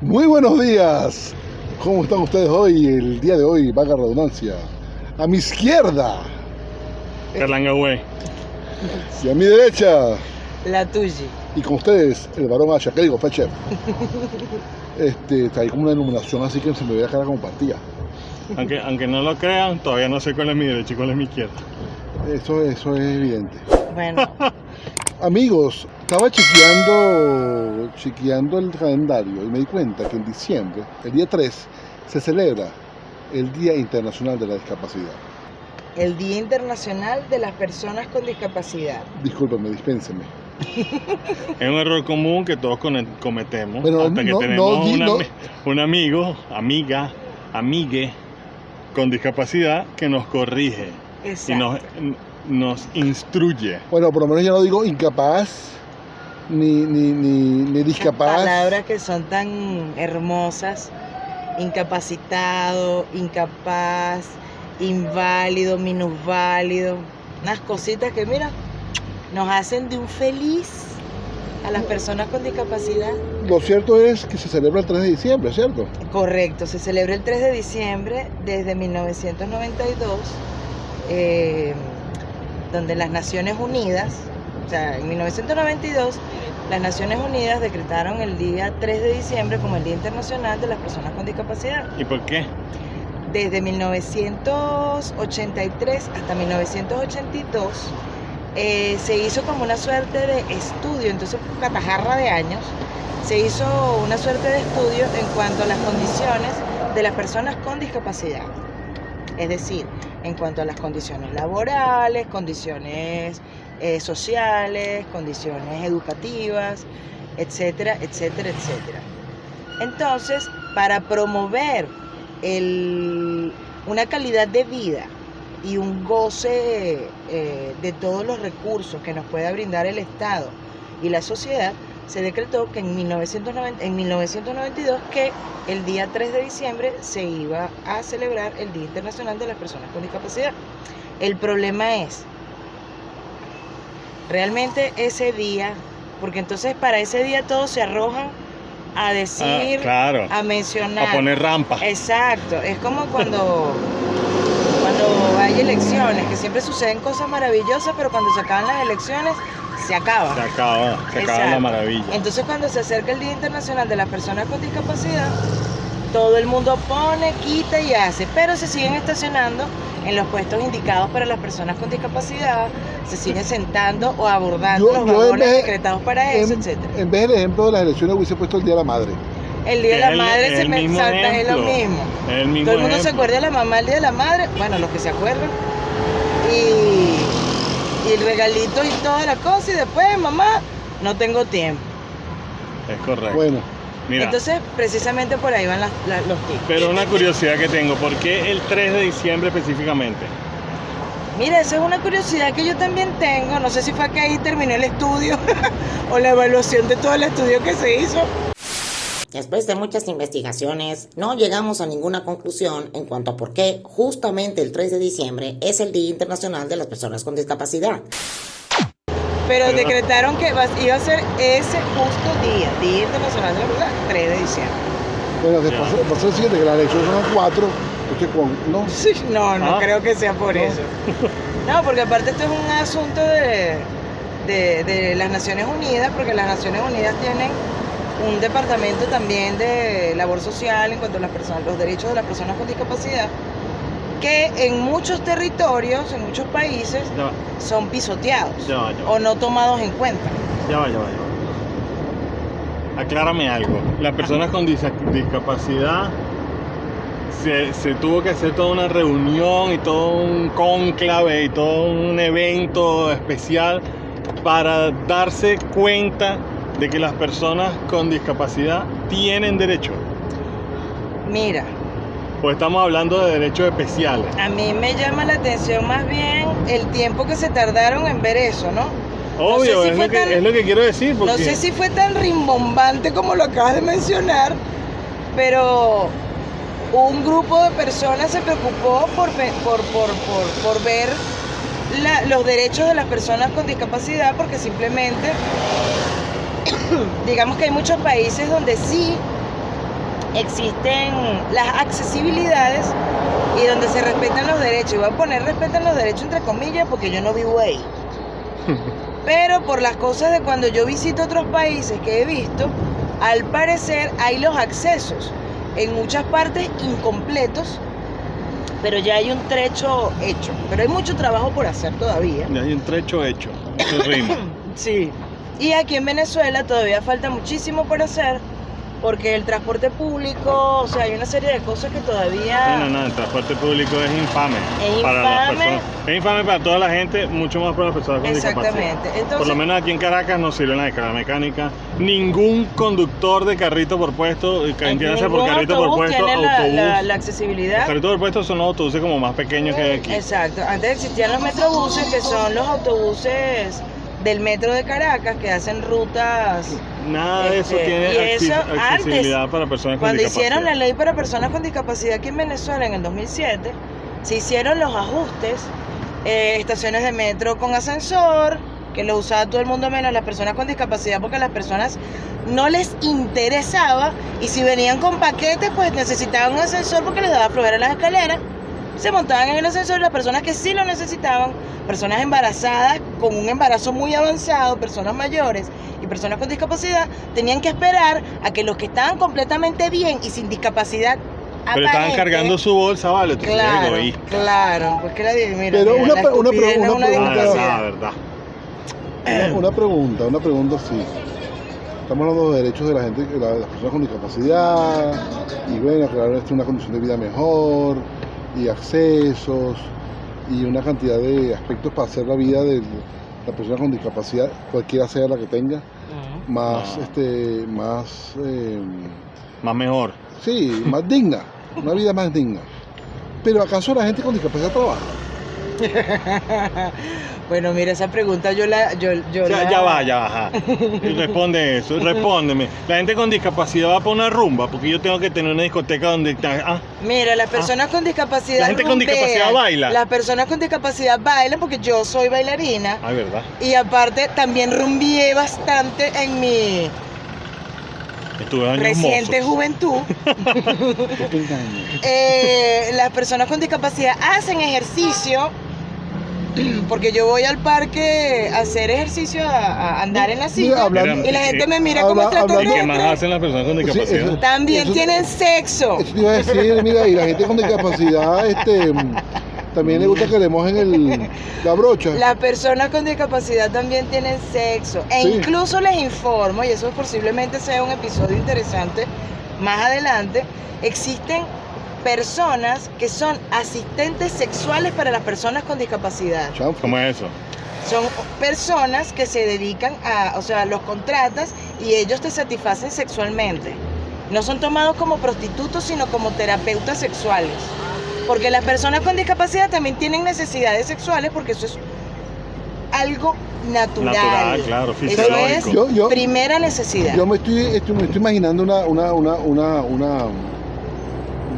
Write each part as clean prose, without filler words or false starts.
Muy buenos días. ¿Cómo están ustedes hoy? El día de hoy, vaga redundancia. A mi izquierda Carlangahue. y a mi derecha. La tuya. Y con ustedes, el varón Asha, ¿qué digo? Feche. Está ahí como una iluminación así que se me ve la cara como partida. Aunque no lo crean, todavía no sé cuál es mi derecha y cuál es mi izquierda. Eso es evidente. Bueno, Amigos, estaba chequeando el calendario y me di cuenta que en diciembre, el día 3, se celebra el Día Internacional de la Discapacidad. el Día Internacional de las Personas con Discapacidad. Discúlpeme, dispénseme. Es un error común que todos cometemos Bueno, hasta que no, tenemos no. un amigo, amigue con discapacidad que nos corrige y Exacto. nos instruye. Bueno, por lo menos ya no digo incapaz ni discapaz. Palabras que son tan hermosas. Incapacitado, incapaz, inválido, minusválido. Unas cositas que, mira, nos hacen de un feliz a las personas con discapacidad. Lo cierto es que se celebra el 3 de diciembre, ¿cierto? Correcto, se celebra el 3 de diciembre desde 1992, donde las Naciones Unidas, o sea, en 1992, las Naciones Unidas decretaron el día 3 de diciembre como el Día Internacional de las Personas con Discapacidad. ¿Y por qué? Desde 1983 hasta 1982 se hizo como una suerte de estudio, entonces catajarra de años, se hizo una suerte de estudio en cuanto a las condiciones de las personas con discapacidad. Es decir, en cuanto a las condiciones laborales, condiciones sociales, condiciones educativas, etcétera, etcétera, etcétera. Entonces, para promover una calidad de vida y un goce de todos los recursos que nos pueda brindar el Estado y la sociedad, se decretó que en 1992 que el día 3 de diciembre se iba a celebrar el Día Internacional de las Personas con Discapacidad. El problema es realmente ese día, porque entonces para ese día todos se arrojan a decir, claro, a mencionar, a poner rampa. Exacto, es como cuando hay elecciones, que siempre suceden cosas maravillosas, pero cuando se acaban las elecciones, se acaba. Se acaba la maravilla. Entonces cuando se acerca el Día Internacional de las Personas con Discapacidad, todo el mundo pone, quita y hace, pero se siguen estacionando en los puestos indicados para las personas con discapacidad, se siguen sentando o abordando los vagones decretados para eso, etc. En vez del ejemplo de las elecciones hubiese puesto el Día de la Madre. El Día de la Madre se me salta, es lo mismo. Todo el mundo se acuerda de la mamá el Día de la Madre, bueno, los que se acuerdan, y el regalito y toda la cosa, y después, mamá, no tengo tiempo. Es correcto. Bueno. Mira, entonces, precisamente por ahí van los tips. pero una curiosidad que tengo, ¿por qué el 3 de diciembre específicamente? Mira, esa es una curiosidad que yo también tengo. No sé si fue que ahí terminé el estudio o la evaluación de todo el estudio que se hizo. Después de muchas investigaciones, no llegamos a ninguna conclusión en cuanto a por qué justamente el 3 de diciembre es el Día Internacional de las Personas con Discapacidad. Pero decretaron que iba a ser ese justo día, Día Internacional de la Verdad, 3 de diciembre. Bueno, pasó el siguiente, que las elecciones son 4. ¿No? Sí, no creo que sea por eso. No, porque aparte esto es un asunto de las Naciones Unidas, porque las Naciones Unidas tienen un departamento también de labor social en cuanto a los derechos de las personas con discapacidad, que en muchos territorios, en muchos países, son pisoteados o no tomados en cuenta. Ya va. Aclárame algo. Las personas con discapacidad se tuvo que hacer toda una reunión y todo un cónclave y todo un evento especial para darse cuenta de que las personas con discapacidad tienen derecho. Mira, Pues estamos hablando de derechos especiales. a mí me llama la atención más bien el tiempo que se tardaron en ver eso, ¿no? Obvio, No sé si es lo que quiero decir. Porque No sé si fue tan rimbombante como lo acabas de mencionar, pero un grupo de personas se preocupó por ver los derechos de las personas con discapacidad, porque simplemente digamos que hay muchos países donde sí existen las accesibilidades y donde se respetan los derechos. Y voy a poner respetan los derechos entre comillas porque yo no vivo ahí. Pero por las cosas de cuando yo visito otros países que he visto, al parecer hay los accesos en muchas partes incompletos, pero ya hay un trecho hecho. Pero hay mucho trabajo por hacer todavía. Ya hay un trecho hecho. Eso rima. Sí. Y aquí en Venezuela todavía falta muchísimo por hacer, porque el transporte público, o sea, hay una serie de cosas que todavía... No, el transporte público es infame. Es para las infame. personas. Es infame para toda la gente, mucho más para las personas con discapacidad. Exactamente. Entonces, Por lo menos aquí en Caracas no sirve la escala mecánica. Ningún conductor de carrito por puesto, entiéndase por ningún carrito por autobús puesto, tiene autobús. la Los accesibilidad. carritos por puesto son los autobuses como más pequeños que hay aquí. Exacto. Antes existían los metrobuses, que son los autobuses del metro de Caracas, que hacen rutas... Nada de eso y tiene eso accesibilidad antes, para personas con cuando discapacidad. hicieron la ley para personas con discapacidad aquí en Venezuela en el 2007, se hicieron los ajustes, estaciones de metro con ascensor, que lo usaba todo el mundo menos las personas con discapacidad, porque a las personas no les interesaba, y si venían con paquetes, pues necesitaban un ascensor porque les daba flojera las escaleras. Se montaban en el ascensor las personas que sí lo necesitaban, personas embarazadas con un embarazo muy avanzado, personas mayores y personas con discapacidad, tenían que esperar a que los que estaban completamente bien y sin discapacidad Pero estaban aparente, cargando su bolsa, vale, tú eres claro, egoísta. claro, pues que mira, Pero mira, la estupidez no es una pregunta- discapacidad. verdad. Una pregunta sí. Estamos hablando de derechos de la gente, de las personas con discapacidad, y bueno, crear una condición de vida mejor, y accesos, y una cantidad de aspectos para hacer la vida de la persona con discapacidad, cualquiera sea la que tenga, más, Más mejor. sí, más digna, una vida más digna. Pero ¿acaso la gente con discapacidad trabaja? Bueno, mira, esa pregunta yo la... Ya va, ajá. Responde eso, respóndeme. La gente con discapacidad va para una rumba, porque yo tengo que tener una discoteca donde... Mira, las personas con discapacidad La gente con rumbean. discapacidad baila. Las personas con discapacidad bailan porque yo soy bailarina. Ay, ¿verdad? Y aparte también rumbié bastante en mi Estuve años reciente mozos. juventud. ¿Qué te engaño? Las personas con discapacidad hacen ejercicio, porque yo voy al parque a hacer ejercicio, a andar en la silla, hablando- y la gente me mira como habla- ¿Y qué extraterrestre. más hacen las personas con Sí, discapacidad? eso- También Eso- tienen sexo. Eso te iba a decir, mira, y la gente con discapacidad, también le gusta que le mojen la brocha. Las personas con discapacidad también tienen sexo. E Sí. incluso les informo, y eso posiblemente sea un episodio interesante más adelante, existen personas que son asistentes sexuales para las personas con discapacidad. Chanfle. ¿Cómo es eso? Son personas que se dedican a, o sea, los contratas y ellos te satisfacen sexualmente. No son tomados como prostitutos, sino como terapeutas sexuales. Porque las personas con discapacidad también tienen necesidades sexuales, porque eso es algo natural. Natural, claro, Eso fisiológico. es Yo- primera necesidad. Yo me estoy imaginando un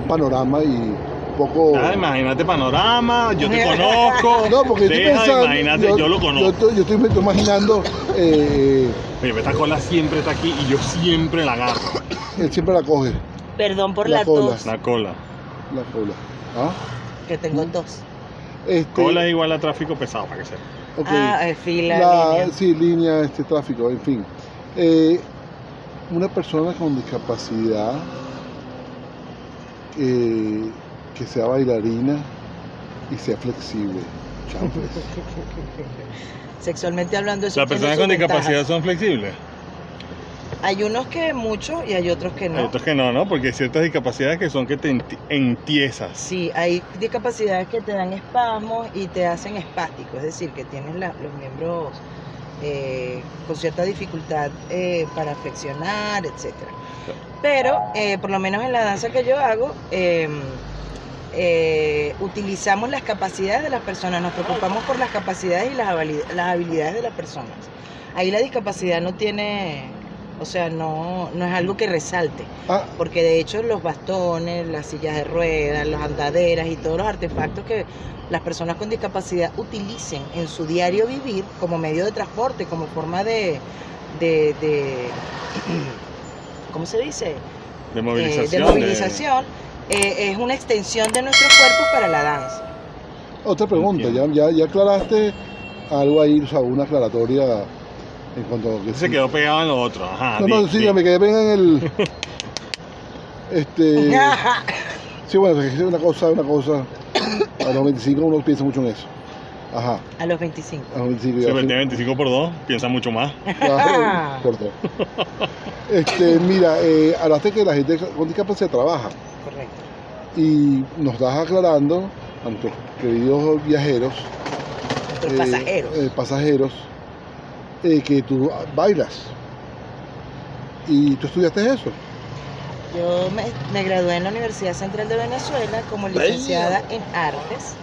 panorama y un poco... Imagínate panorama, yo te conozco. No, porque estoy Deja, pensando... imagínate, yo lo conozco. Yo estoy imaginando... Oye, esta cola siempre está aquí y yo siempre la agarro. él siempre la coge, Perdón por La la cola. tos, La cola. la cola. ¿Ah? que tengo tos. Cola es igual a tráfico pesado, para que sepa. Ok. Fila, línea. Sí, línea, tráfico, en fin. Una persona con discapacidad que sea bailarina y sea flexible. Chanfles. Sexualmente hablando, eso Las tiene personas sus con discapacidad ventajas. son flexibles. Hay unos que mucho y hay otros que Hay no. otros que no, ¿no? Porque hay ciertas discapacidades que son que te entiesas. Sí, hay discapacidades que te dan espasmos y te hacen espástico, es decir, que tienes los miembros con cierta dificultad para flexionar, etc. Pero, por lo menos en la danza que yo hago, utilizamos las capacidades de las personas, nos preocupamos por las capacidades y las habilidades de las personas. Ahí la discapacidad no tiene, o sea, no es algo que resalte. Ah, Porque de hecho los bastones, las sillas de ruedas, las andaderas y todos los artefactos que las personas con discapacidad utilicen en su diario vivir como medio de transporte, como forma de ¿cómo se dice? de movilización. Es una extensión de nuestros cuerpos para la danza. Otra pregunta, ya aclaraste algo ahí, o sea, una aclaratoria en cuanto a que Se quedó pegado en lo otro. Ajá, sí, ya me quedé pegado en el... Sí, bueno, es una cosa, a los 25 uno piensa mucho en eso. Ajá. A los 25. A los 25 Se ya. mete 25 por 2, piensa mucho más. Claro, por dos. Mira, hablaste que la gente con discapacidad trabaja Correcto. y nos estás aclarando a nuestros queridos viajeros, Nuestros pasajeros, que tú bailas y tú estudiaste eso. Yo me gradué en la Universidad Central de Venezuela como licenciada en Artes,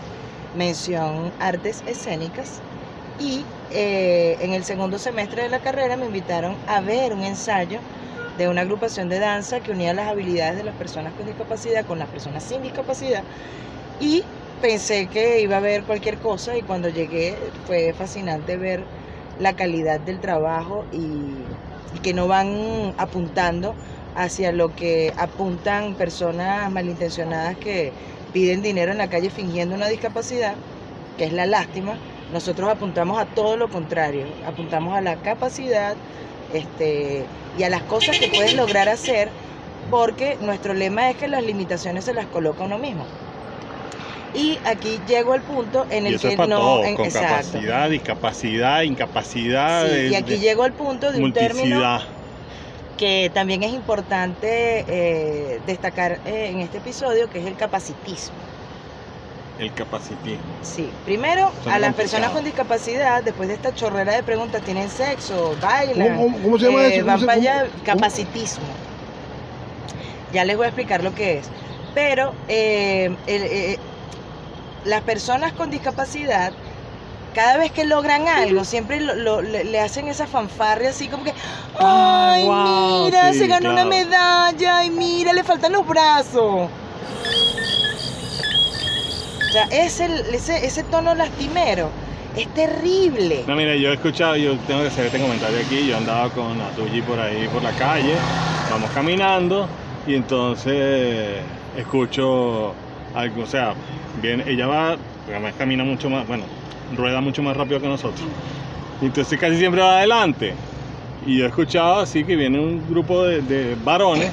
mención Artes Escénicas, y en el segundo semestre de la carrera me invitaron a ver un ensayo de una agrupación de danza que unía las habilidades de las personas con discapacidad con las personas sin discapacidad, y pensé que iba a ver cualquier cosa, y cuando llegué fue fascinante ver la calidad del trabajo y que no van apuntando hacia lo que apuntan personas malintencionadas que piden dinero en la calle fingiendo una discapacidad, que es la lástima. Nosotros apuntamos a todo lo contrario, apuntamos a la capacidad y a las cosas que puedes lograr hacer, porque nuestro lema es que las limitaciones se las coloca uno mismo. Y aquí llego al punto en el eso que es para no... todo, con exacto. capacidad, discapacidad, incapacidad. Sí, y aquí llego al punto de un término multiplicidad. que también es importante destacar en este episodio, que es el capacitismo. El capacitismo. Sí, primero, Suena a las complicado. personas con discapacidad, después de esta chorrera de preguntas, ¿tienen sexo? ¿Bailan? ¿Cómo se llama eso? Van para allá, ¿Cómo? capacitismo. Ya les voy a explicar lo que es. Pero las personas con discapacidad, cada vez que logran algo, siempre le hacen esa fanfarria así como que, ¡ay, wow, mira, sí, se ganó una claro. medalla! ¡Ay, mira, le faltan los brazos! O sea, ese tono lastimero es terrible. No, mira, yo he escuchado, yo tengo que hacer este comentario aquí, yo andaba con Natuji por ahí, por la calle, vamos caminando, y entonces escucho algo, o sea, viene, ella va, porque además camina mucho más, bueno, rueda mucho más rápido que nosotros, y entonces casi siempre va adelante, y yo he escuchado así que viene un grupo de varones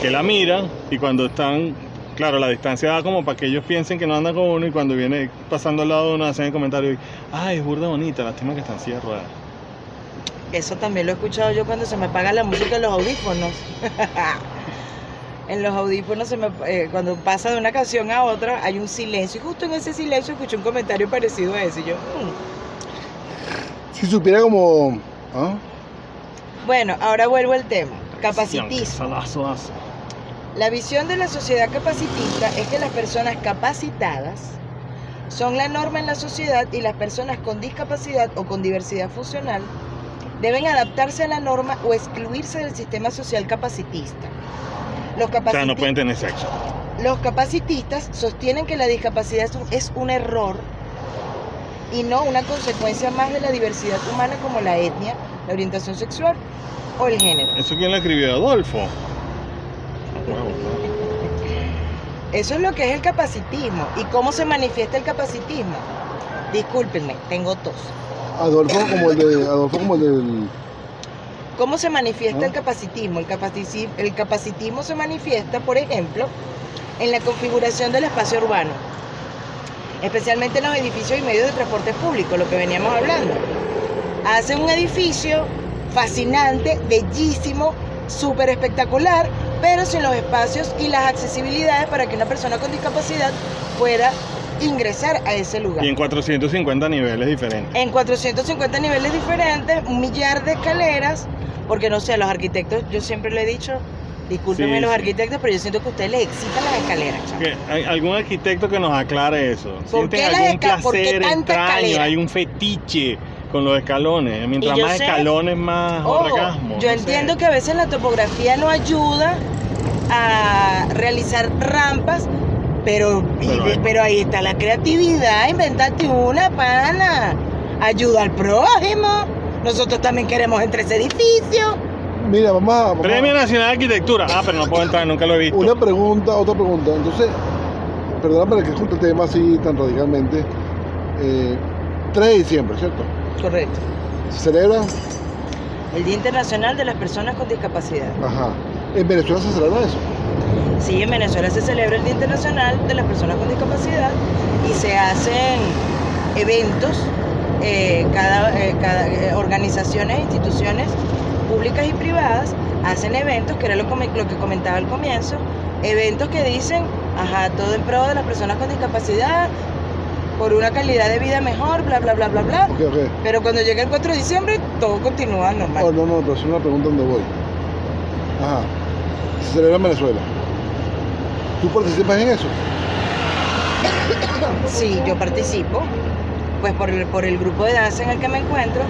que la miran, y cuando están, claro, la distancia da como para que ellos piensen que no andan con uno, y cuando viene pasando al lado de uno hacen el comentario, ay, es burda bonita, lástima que está en silla de ruedas. Eso también lo he escuchado yo cuando se me apaga la música en los audífonos. En los audífonos, cuando pasa de una canción a otra, hay un silencio. Y justo en ese silencio escuché un comentario parecido a ese. Y yo, Si supiera como... ¿ah? Bueno, ahora vuelvo al tema. Capacitismo. Salazo. La visión de la sociedad capacitista es que las personas capacitadas son la norma en la sociedad, y las personas con discapacidad o con diversidad funcional deben adaptarse a la norma o excluirse del sistema social capacitista. O sea, no pueden tener sexo. Los capacitistas sostienen que la discapacidad es un error y no una consecuencia más de la diversidad humana, como la etnia, la orientación sexual o el género. ¿Eso quién lo escribió? Adolfo. Eso es lo que es el capacitismo. ¿Y cómo se manifiesta el capacitismo? Discúlpenme, tengo tos. Adolfo como el del... ¿Cómo se manifiesta ¿Ah? el capacitismo? El capacitismo se manifiesta, por ejemplo, en la configuración del espacio urbano, especialmente en los edificios y medios de transporte público, lo que veníamos hablando. Hacen un edificio fascinante, bellísimo, súper espectacular, pero sin los espacios y las accesibilidades para que una persona con discapacidad pueda ingresar a ese lugar. Y en 450 niveles diferentes. En 450 niveles diferentes, 1 millar de escaleras, porque no sé, a los arquitectos, yo siempre le he dicho, discúlpenme Sí, los sí. arquitectos, pero yo siento que a ustedes les excitan las escaleras, chamo. Que hay algún arquitecto que nos aclare eso. ¿Por qué ¿Sienten las algún por qué placer tanta extraño? escalera? Hay un fetiche con los escalones. Mientras Y yo más sé- escalones, más orgasmo. Yo no entiendo sé. que a veces la topografía no ayuda a realizar rampas, pero ahí está la creatividad. Invéntate una, pana. Ayuda al prójimo. Nosotros también queremos entre ese edificio. Mira, vamos Premio Nacional de Arquitectura. Ah, pero no puedo entrar, nunca lo he visto. Una pregunta, otra pregunta. Entonces, perdóname que junte el tema así tan radicalmente. 3 de diciembre, ¿cierto? Correcto. ¿Se celebra? El Día Internacional de las Personas con Discapacidad. Ajá. ¿En Venezuela se celebra eso? Sí, en Venezuela se celebra el Día Internacional de las Personas con Discapacidad y se hacen eventos, organizaciones e instituciones públicas y privadas hacen eventos, que era lo que comentaba al comienzo, eventos que dicen, todo en pro de las personas con discapacidad, por una calidad de vida mejor, bla, bla, bla, bla, bla. Okay. Pero cuando llega el 4 de diciembre, todo continúa normal. Oh, no, pero es una pregunta donde voy. Ajá. Se celebra en Venezuela. ¿Tú participas en eso? Sí, yo participo, pues por el grupo de danza en el que me encuentro.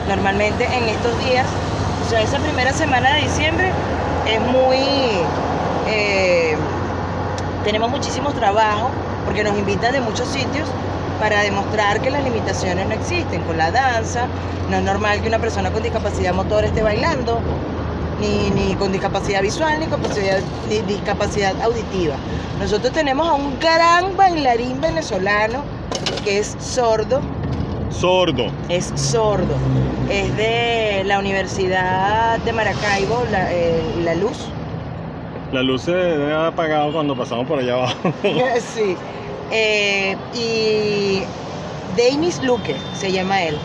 Normalmente en estos días, o sea, esa primera semana de diciembre es muy... tenemos muchísimos trabajos porque nos invitan de muchos sitios para demostrar que las limitaciones no existen con la danza. No es normal que una persona con discapacidad motor esté bailando, ni con discapacidad visual, ni discapacidad auditiva. Nosotros tenemos a un gran bailarín venezolano que es sordo. Es sordo. Es de la Universidad de Maracaibo, La Luz. La luz se debe haber apagado cuando pasamos por allá abajo. Sí. Y Denis Luque se llama él.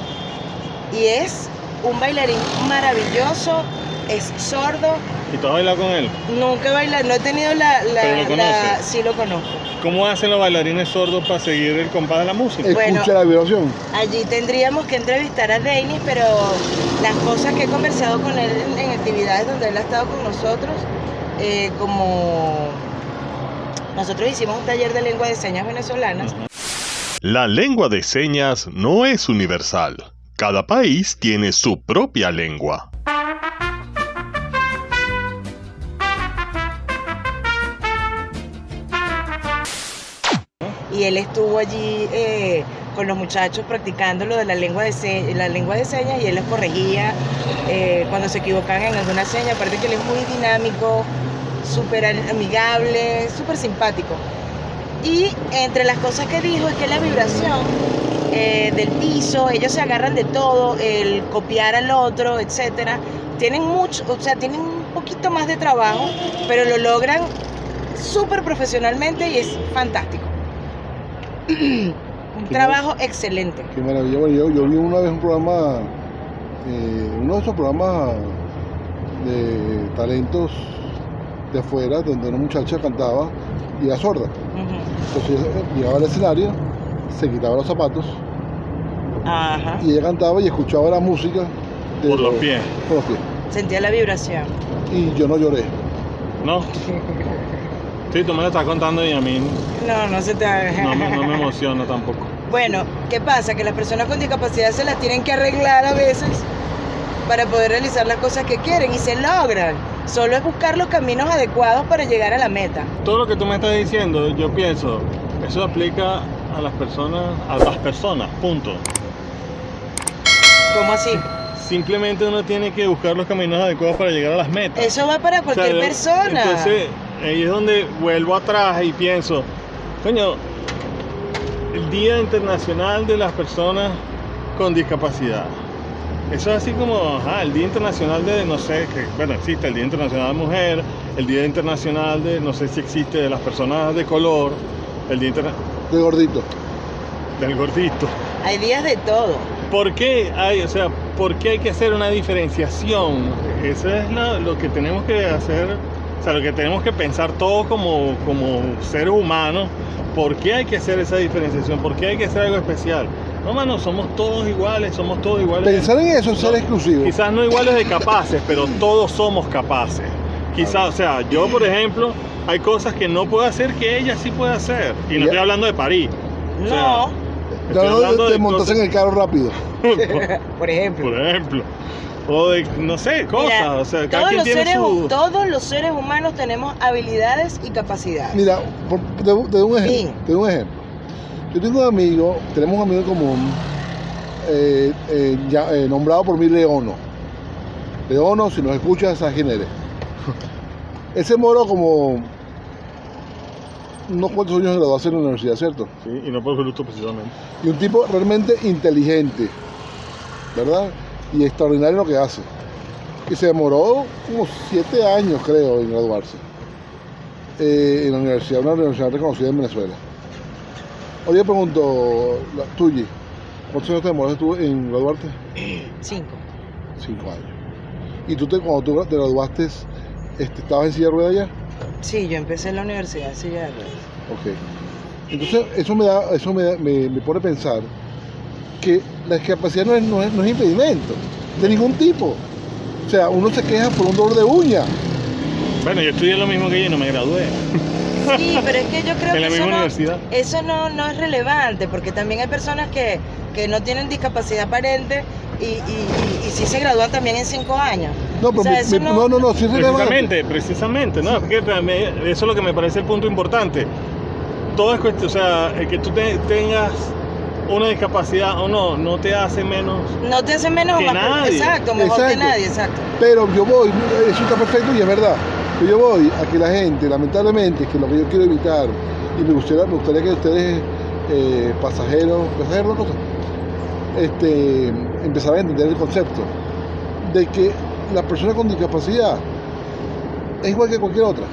Y es un bailarín maravilloso, es sordo. ¿Y tú has bailado con él? Nunca he bailado, no he tenido ¿Pero lo conoces? Sí, lo conozco. ¿Cómo hacen los bailarines sordos para seguir el compás de la música? Escucha la vibración. Allí tendríamos que entrevistar a Denis, pero las cosas que he conversado con él en actividades donde él ha estado con nosotros, como nosotros hicimos un taller de lengua de señas venezolanas. La lengua de señas no es universal. Cada país tiene su propia lengua. Y él estuvo allí con los muchachos practicando lo de la lengua de señas y él les corregía cuando se equivocaban en alguna seña. Aparte que él es muy dinámico, súper amigable, súper simpático. Y entre las cosas que dijo es que la vibración del piso, ellos se agarran de todo, el copiar al otro, etcétera. Tienen tienen un poquito más de trabajo, pero lo logran súper profesionalmente y es fantástico. Un trabajo excelente. Qué maravilla. Bueno, yo vi una vez un programa, uno de esos programas de talentos de afuera, donde una muchacha cantaba y era sorda. Entonces llegaba al escenario, se quitaba los zapatos y ella cantaba y escuchaba la música por los pies. Sentía la vibración. Y yo no lloré. ¿No? Sí, tú me lo estás contando y a mí no se te... no me emociona tampoco. Bueno, ¿qué pasa? Que las personas con discapacidad se las tienen que arreglar a veces para poder realizar las cosas que quieren y se logran. Solo es buscar los caminos adecuados para llegar a la meta. Todo lo que tú me estás diciendo, yo pienso, eso aplica a las personas, punto. ¿Cómo así? Simplemente uno tiene que buscar los caminos adecuados para llegar a las metas. Eso va para cualquier persona. Entonces, ahí es donde vuelvo atrás y pienso, coño, el Día Internacional de las Personas con Discapacidad. Eso es así como, el Día Internacional de, no sé, existe el Día Internacional de la Mujer, el Día Internacional de, no sé si existe, de las personas de color, el Día Internacional... Del gordito. Del gordito. Hay días de todo. ¿Por qué hay que hacer una diferenciación? Eso es lo que tenemos que hacer, lo que tenemos que pensar todos como seres humanos. ¿Por qué hay que hacer esa diferenciación? ¿Por qué hay que hacer algo especial? No, mano, somos todos iguales. Pensar en eso es ser exclusivo. Quizás no iguales de capaces, pero todos somos capaces. Quizás, yo, por ejemplo, hay cosas que no puedo hacer que ella sí puede hacer. Y no estoy hablando de parir. No. Estoy hablando de montarse en el carro rápido. Por ejemplo. O de, no sé, cosas. Mira, todos los seres humanos tenemos habilidades y capacidades. Mira, te doy un ejemplo. Yo tengo tenemos un amigo en común, nombrado por mí Leono. Leono, si nos escuchas, ¿sabes quién eres? Él se demoró como unos cuantos años de graduarse en la universidad, ¿cierto? Sí, y no por gusto precisamente. Y un tipo realmente inteligente, ¿verdad? Y extraordinario en lo que hace. Y se demoró como 7 años, creo, en graduarse. En la universidad, una universidad reconocida en Venezuela. Hoy le pregunto, Tuyi, ¿cuántos años te demoraste tú en graduarte? 5. 5 años. ¿Y tú cuando tú te graduaste, estabas en silla de ruedas ya? Sí, yo empecé en la universidad, sí, ya. Ok. Entonces, eso me pone a pensar que la discapacidad no es impedimento, de ningún tipo. O sea, uno se queja por un dolor de uña. Bueno, yo estudié lo mismo que ella y no me gradué. Sí, pero es que yo creo En la que misma universidad. eso no es relevante, porque también hay personas que no tienen discapacidad aparente y sí se gradúan también en 5 años. No, pero O sea, eso no, sí es relevante. Precisamente, ¿no? Porque eso es lo que me parece el punto importante. Todo es cuestión, o sea, el que tú tengas una discapacidad o no te hace menos. No te hace menos que o más. nadie. Exacto, mejor que Exacto. nadie, exacto. Pero yo voy, eso está perfecto y es verdad. Pero yo voy a que la gente, lamentablemente, que lo que yo quiero evitar, y me gustaría que ustedes, pasajeros, no cosa, empezaran a entender el concepto de que la persona con discapacidad es igual que cualquier otra,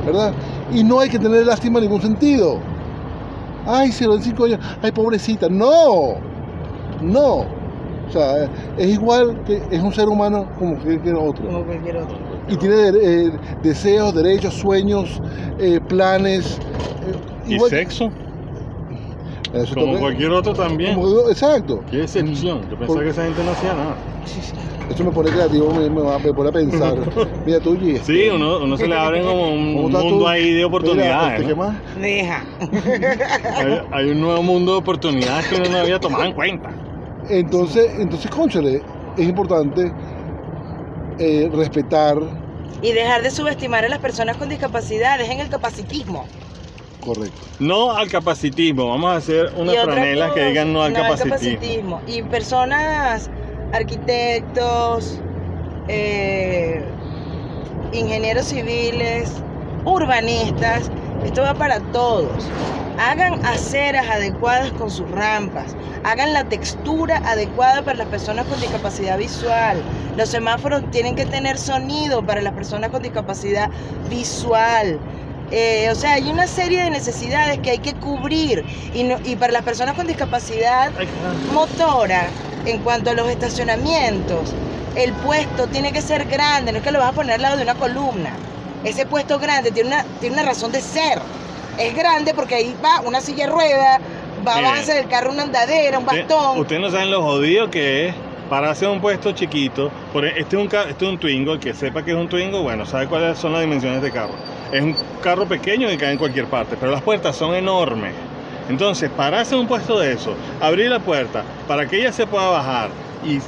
¿verdad? Y no hay que tener lástima en ningún sentido. Ay, se lo den 5 años, ay, pobrecita. No. O sea, es igual que es un ser humano como cualquier otro. Como cualquier otro. Y tiene deseos, derechos, sueños, planes. ¿Y igual sexo? Eso Como toca- cualquier otro también. Exacto. Qué excepción. Yo pensaba que esa gente no hacía nada. Eso me pone creativo, me pone a pensar. Mira tú, G. Sí, uno se le abre como un ¿Cómo estás mundo tú? ahí de Mira, oportunidades. ¿qué ¿no? más? Deja. Hay un nuevo mundo de oportunidades que uno no había tomado en cuenta. Entonces, cónchale, es importante respetar, Y dejar de subestimar a las personas con discapacidad, dejen el capacitismo. correcto. No al capacitismo. Vamos a hacer unas Y otra franelas que cosa, digan no al capacitismo. capacitismo. Y personas, arquitectos, ingenieros civiles, urbanistas, esto va para todos. Hagan aceras adecuadas con sus rampas, hagan la textura adecuada para las personas con discapacidad visual. Los semáforos tienen que tener sonido para las personas con discapacidad visual. O sea, hay una serie de necesidades que hay que cubrir y para las personas con discapacidad motora, en cuanto a los estacionamientos, el puesto tiene que ser grande, no es que lo vas a poner al lado de una columna. Ese puesto grande tiene una razón de ser. Es grande porque ahí va una silla de ruedas, va a Mire, bajarse del carro una andadera, un bastón. Ustedes no saben lo jodido que es para hacer un puesto chiquito. Este es un Twingo. El que sepa que es un Twingo, bueno, sabe cuáles son las dimensiones de carro. Es un carro pequeño que cae en cualquier parte, pero las puertas son enormes. Entonces, para hacer un puesto de eso, abrir la puerta para que ella se pueda bajar y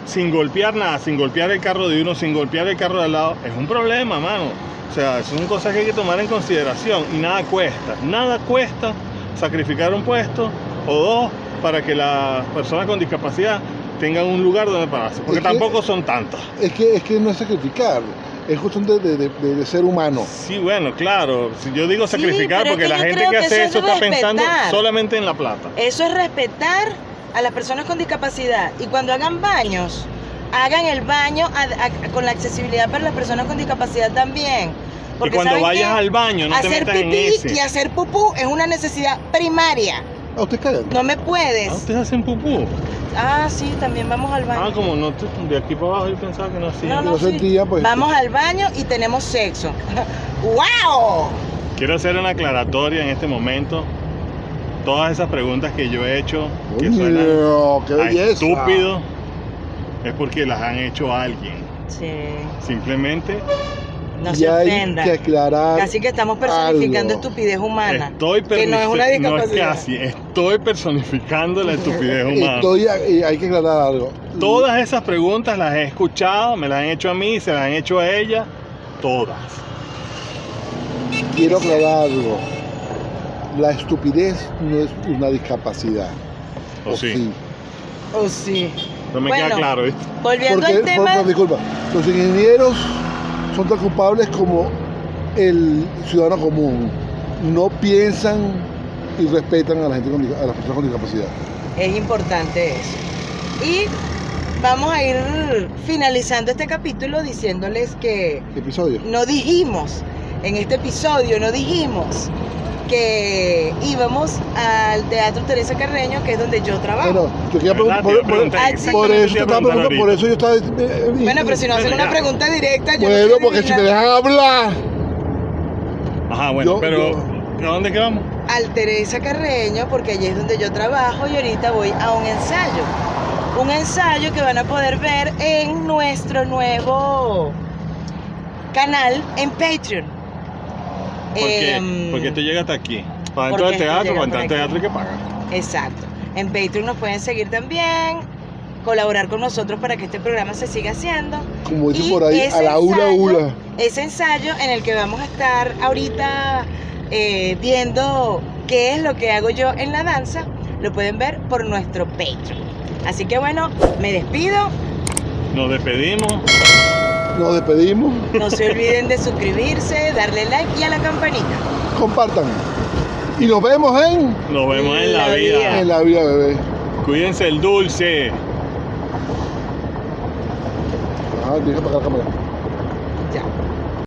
sin golpear nada, sin golpear el carro de uno, sin golpear el carro de al lado, es un problema, mano. O sea, son cosas que hay que tomar en consideración y nada cuesta sacrificar un puesto o dos para que las personas con discapacidad tengan un lugar donde pararse, porque tampoco son tantas. Es que no es sacrificar, es cuestión de ser humano. Sí, bueno, claro, si yo digo Sí, sacrificar pero es porque que la yo gente creo que que hace eso eso es está pensando respetar. solamente en la plata. Eso es respetar a las personas con discapacidad. Y cuando hagan baños, hagan el baño con la accesibilidad para las personas con discapacidad también. Y cuando ¿saben vayas qué? al baño, no te hacer metas en pipí ese. y hacer pupú es una necesidad primaria. ¿A usted callan? No me puedes. ¿Ustedes hacen pupú? Ah, sí, también vamos al baño. Como no, de aquí para abajo yo pensaba que no hacía. No, Yo sí. sentía, pues. Vamos al baño y tenemos sexo. ¡Wow! Quiero hacer una aclaratoria en este momento. Todas esas preguntas que yo he hecho, que suenan Coño, qué a belleza. estúpido, es porque las han hecho alguien. Sí, Simplemente no Y se hay ofenda. que aclarar. Casi que estamos personificando algo. estupidez humana. estoy que no es una no es discapacidad. casi, estoy personificando la estupidez humana. Hay que aclarar algo. Todas esas preguntas las he escuchado, me las han hecho a mí, se las han hecho a ella, todas. Quiero aclarar algo. La estupidez no es una discapacidad. ¿O sí? Oh, sí. No me Bueno, queda claro, ¿viste? Volviendo al tema, Disculpa, los ingenieros son tan culpables como el ciudadano común. No piensan y respetan a la gente a las personas con discapacidad. es importante eso. Y vamos a ir finalizando este capítulo diciéndoles que ¿Qué episodio? no dijimos, en este episodio no dijimos que íbamos al Teatro Teresa Carreño, que es donde yo trabajo. Bueno, yo quería ¿Verdad? preguntar, Te iba a preguntar Ah, exactamente por lo que eso te te iba a estaba preguntar preguntando, por ahorita. eso yo estaba... Bueno, pero si no hacen una pregunta directa, yo Bueno, no sé porque si me adivinar. dejan hablar... Ajá, bueno, Yo- pero ¿a dónde quedamos? Al Teresa Carreño, porque allí es donde yo trabajo y ahorita voy a un ensayo. Un ensayo que van a poder ver en nuestro nuevo canal en Patreon. Porque tú llegas hasta aquí. Para porque entrar al esto teatro, llega para entrar al por teatro hay aquí. que pagar. Exacto. En Patreon nos pueden seguir también, colaborar con nosotros para que este programa se siga haciendo. Como dicen Y por ahí, ese a la hula ensayo- hula. Ese ensayo en el que vamos a estar ahorita viendo qué es lo que hago yo en la danza, lo pueden ver por nuestro Patreon. Así que bueno, me despido. Nos despedimos. Nos despedimos. No se olviden de suscribirse, darle like y a la campanita. Compartan. Y nos vemos Nos vemos en la La vida. en la vida, bebé. Cuídense el dulce. Ah, tienes que apagar la cámara.